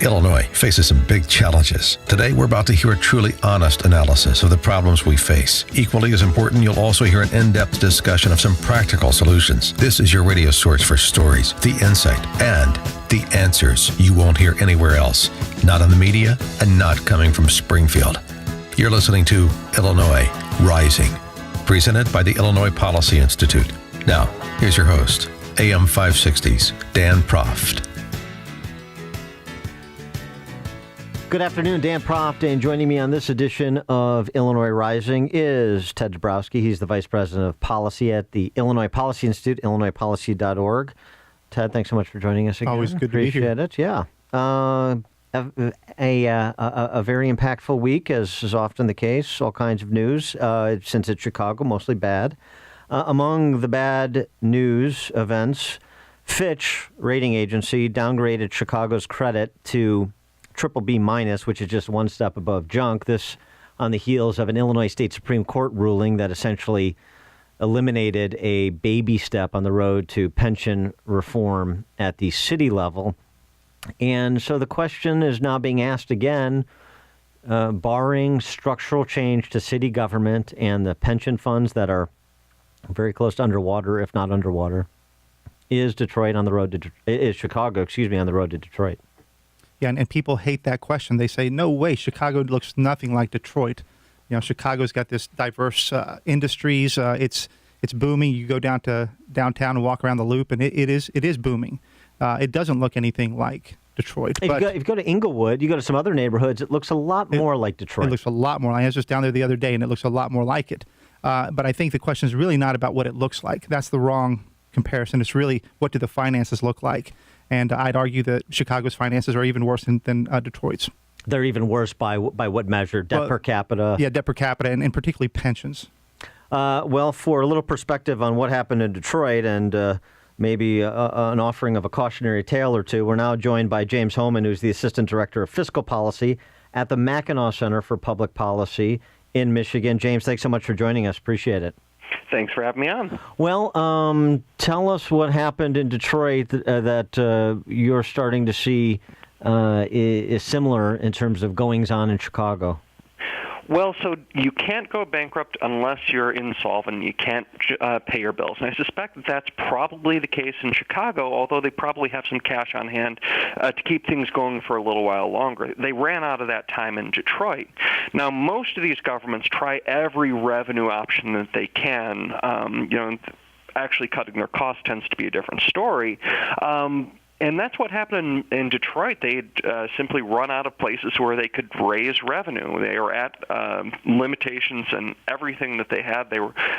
Illinois faces some big challenges. Today, we're about to hear a truly honest analysis of the problems we face. Equally as important, you'll also hear an in-depth discussion of some practical solutions. This is your radio source for stories, the insight, and the answers you won't hear anywhere else. Not in the media and not coming from Springfield. You're listening to Illinois Rising, presented by the Illinois Policy Institute. Now, here's your host, AM 560's Dan Proft. Good afternoon, Dan Proft, and joining me on this edition of Illinois Rising is Ted Dabrowski. He's the Vice President of Policy at the Illinois Policy Institute, illinoispolicy.org. Ted, thanks so much for joining us again. Always good to be here. Appreciate it, yeah. A very impactful week, as is often the case, all kinds of news, since it's Chicago, mostly bad. Among the bad news events, Fitch rating agency downgraded Chicago's credit to BBB-, which is just one step above junk. This on the heels of an Illinois State Supreme Court ruling that essentially eliminated a baby step on the road to pension reform at the city level. And so the question is now being asked again, barring structural change to city government and the pension funds that are very close to underwater, if not underwater, is Chicago, on the road to Detroit? Yeah, and people hate that question. They say, no way, Chicago looks nothing like Detroit. You know, Chicago's got this diverse industries. It's booming. You go down to downtown and walk around the Loop, and it is booming. It doesn't look anything like Detroit. If you go to Inglewood, you go to some other neighborhoods, it looks a lot more like Detroit. It looks a lot more. I was just down there the other day, and it looks a lot more like it. But I think the question is really not about what it looks like. That's the wrong comparison. It's really, what do the finances look like? And I'd argue that Chicago's finances are even worse than Detroit's. They're even worse by what measure? Debt per capita? Yeah, debt per capita, and particularly pensions. Well, for a little perspective on what happened in Detroit and maybe an offering of a cautionary tale or two, we're now joined by James Homan, who's the Assistant Director of Fiscal Policy at the Mackinac Center for Public Policy in Michigan. James, thanks so much for joining us. Appreciate it. Thanks for having me on. Well, tell us what happened in Detroit that you're starting to see is similar in terms of goings-on in Chicago. Well, so you can't go bankrupt unless you're insolvent. You can't pay your bills. And I suspect that's probably the case in Chicago, although they probably have some cash on hand to keep things going for a little while longer. They ran out of that time in Detroit. Now, most of these governments try every revenue option that they can. Actually cutting their costs tends to be a different story. And that's what happened in Detroit. They'd simply run out of places where they could raise revenue. They were at limitations and everything that they had.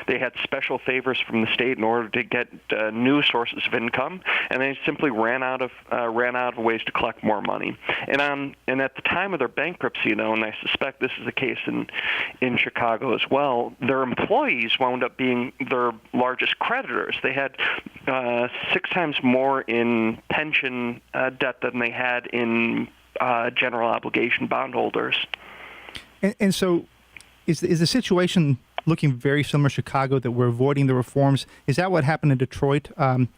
They had special favors from the state in order to get new sources of income, and they simply ran out of ways to collect more money. And at the time of their bankruptcy, though, and I suspect this is the case in Chicago as well, their employees wound up being their largest creditors. They had 6 times more in pension debt than they had in general obligation bondholders. And so is the situation looking very similar to Chicago, that we're avoiding the reforms? Is that what happened in Detroit? I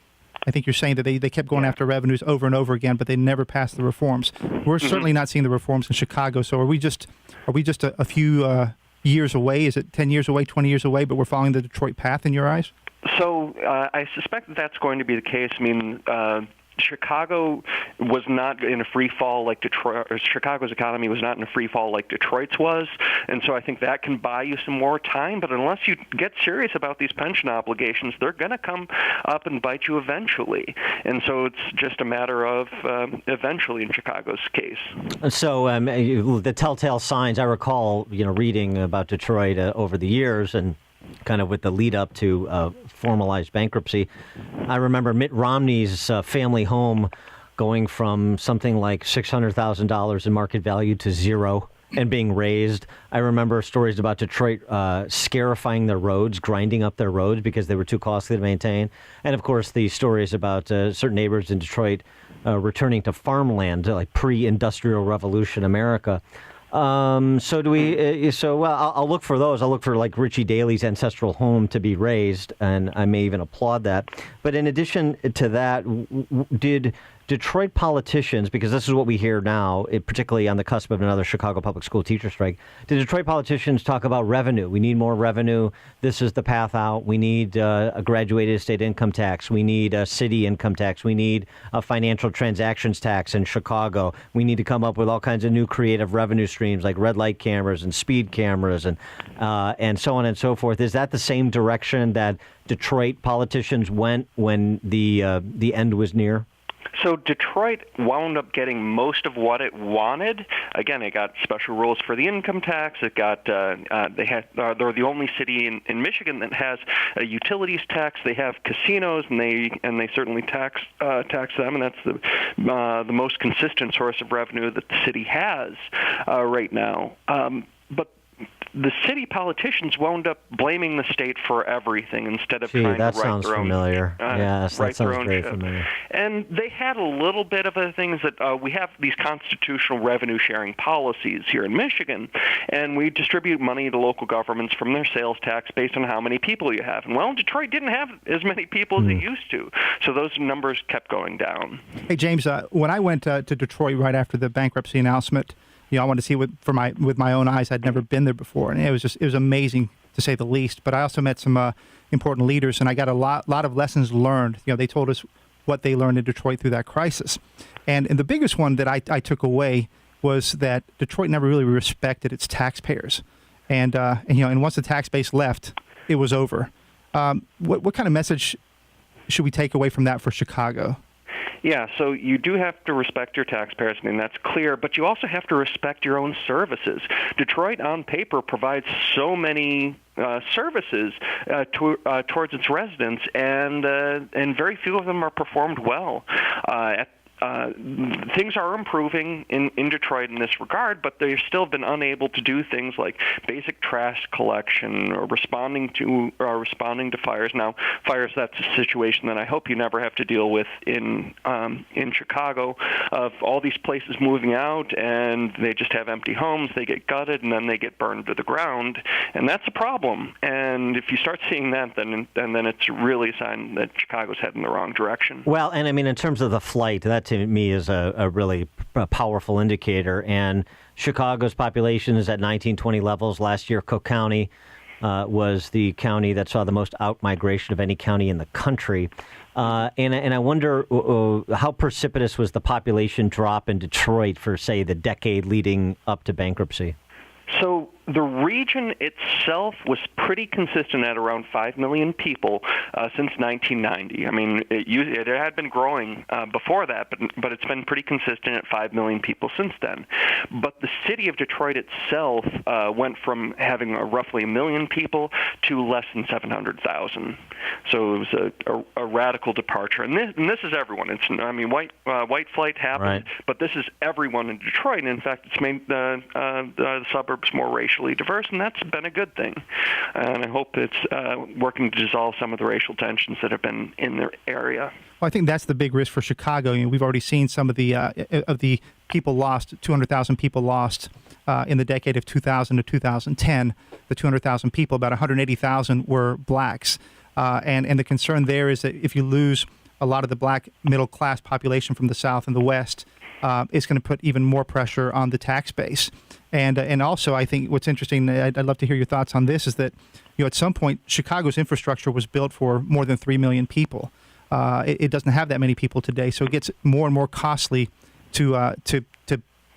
think you're saying that they kept going after revenues over and over again, but they never passed the reforms. We're certainly not seeing the reforms in Chicago. So are we just a few years away? Is it 10 years away, 20 years away, but we're following the Detroit path in your eyes? So I suspect that's going to be the case. I mean, Chicago was not in a free fall like Detroit, or Chicago's economy was not in a free fall like Detroit's was, and so I think that can buy you some more time. But unless you get serious about these pension obligations, they're going to come up and bite you eventually. And so it's just a matter of eventually in Chicago's case. So the telltale signs, I recall, reading about Detroit over the years and kind of with the lead up to formalized bankruptcy. I remember Mitt Romney's family home going from something like $600,000 in market value to zero and being raised. I remember stories about Detroit scarifying their roads, grinding up their roads because they were too costly to maintain. And, of course, the stories about certain neighborhoods in Detroit returning to farmland, like pre-industrial revolution America. I'll look for those. I'll look for like Richie Daley's ancestral home to be raised, and I may even applaud that. But in addition to that, did Detroit politicians, because this is what we hear now, particularly on the cusp of another Chicago public school teacher strike, do Detroit politicians talk about revenue? We need more revenue. This is the path out. We need a graduated estate income tax. We need a city income tax. We need a financial transactions tax in Chicago. We need to come up with all kinds of new creative revenue streams like red light cameras and speed cameras and so on and so forth. Is that the same direction that Detroit politicians went when the end was near? So Detroit wound up getting most of what it wanted. Again, it got special rules for the income tax. It got they're the only city in Michigan that has a utilities tax. They have casinos, and they certainly tax them, and that's the most consistent source of revenue that the city has right now. But the city politicians wound up blaming the state for everything instead of trying to write their own. That sounds familiar. Yes, that sounds very familiar. And they had a little bit of the things that we have these constitutional revenue sharing policies here in Michigan, and we distribute money to local governments from their sales tax based on how many people you have. And well, Detroit didn't have as many people as it used to, so those numbers kept going down. Hey, James, when I went to Detroit right after the bankruptcy announcement, I wanted to see with my own eyes. I'd never been there before, and it was amazing to say the least. But I also met some important leaders, and I got a lot of lessons learned. They told us what they learned in Detroit through that crisis, and the biggest one that I took away was that Detroit never really respected its taxpayers, and once the tax base left, it was over. What kind of message should we take away from that for Chicago? Yeah, so you do have to respect your taxpayers. I mean, that's clear, but you also have to respect your own services. Detroit, on paper, provides so many services towards its residents, and very few of them are performed well. Things are improving in Detroit in this regard, but they've still been unable to do things like basic trash collection or responding to fires. Now, fires, that's a situation that I hope you never have to deal with in Chicago, of all these places moving out and they just have empty homes, they get gutted, and then they get burned to the ground, and that's a problem. And if you start seeing that, then it's really a sign that Chicago's heading in the wrong direction. Well, and I mean, in terms of the flight, that to me is a really powerful indicator. And Chicago's population is at 1920 levels. Last year, Cook County was the county that saw the most out-migration of any county in the country. And I wonder how precipitous was the population drop in Detroit for, say, the decade leading up to bankruptcy? So the region itself was pretty consistent at around 5 million people since 1990. I mean, it had been growing before that, but it's been pretty consistent at 5 million people since then. But the city of Detroit itself went from having roughly 1 million people to less than 700,000. So it was a radical departure. And this is everyone. White flight happened, right, but this is everyone in Detroit. And in fact, it's made the suburbs more racially diverse, and that's been a good thing. And I hope it's working to dissolve some of the racial tensions that have been in the area. Well, I think that's the big risk for Chicago. We've already seen some of the people lost, 200,000 people lost in the decade of 2000 to 2010. The 200,000 people, about 180,000 were blacks. And the concern there is that if you lose a lot of the black middle-class population from the South and the West, it's going to put even more pressure on the tax base. And also, I think what's interesting, I'd love to hear your thoughts on this, is that at some point, Chicago's infrastructure was built for more than 3 million people. It doesn't have that many people today, so it gets more and more costly to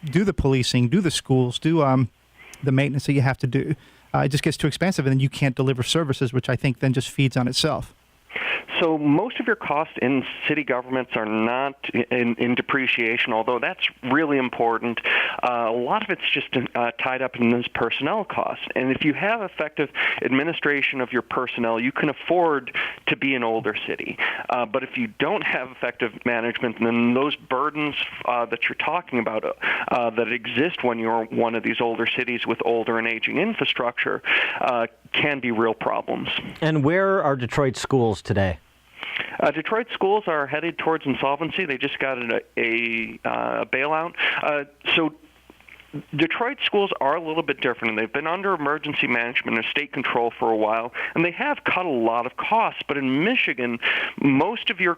do the policing, do the schools, do the maintenance that you have to do. It just gets too expensive, and then you can't deliver services, which I think then just feeds on itself. So most of your costs in city governments are not in depreciation, although that's really important. A lot of it's just tied up in those personnel costs. And if you have effective administration of your personnel, you can afford to be an older city. But if you don't have effective management, then those burdens that you're talking about that exist when you're one of these older cities with older and aging infrastructure can be real problems. And where are Detroit schools today? Detroit schools are headed towards insolvency. They just got a bailout. So Detroit schools are a little bit different, and they've been under emergency management and state control for a while, and they have cut a lot of costs. But in Michigan, most of your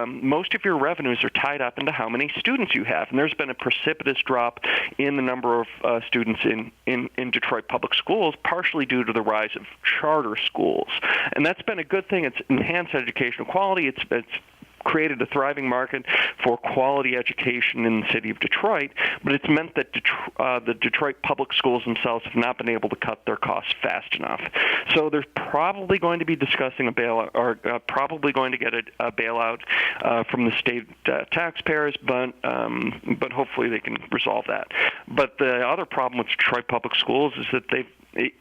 most of your revenues are tied up into how many students you have. And there's been a precipitous drop in the number of students in Detroit public schools, partially due to the rise of charter schools. And that's been a good thing. It's enhanced educational quality. It's created a thriving market for quality education in the city of Detroit, but it's meant that the Detroit public schools themselves have not been able to cut their costs fast enough. So they're probably going to be discussing a bailout, or probably going to get a bailout from the state taxpayers, but hopefully they can resolve that. But the other problem with Detroit public schools is that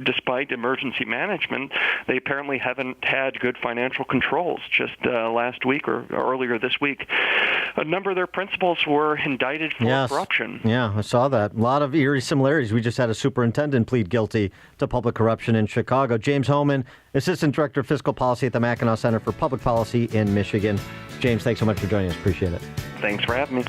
despite emergency management, they apparently haven't had good financial controls. Just last week or earlier this week, a number of their principals were indicted for corruption. Yeah, I saw that. A lot of eerie similarities. We just had a superintendent plead guilty to public corruption in Chicago. James Hohman, Assistant Director of Fiscal Policy at the Mackinac Center for Public Policy in Michigan. James, thanks so much for joining us. Appreciate it. Thanks for having me.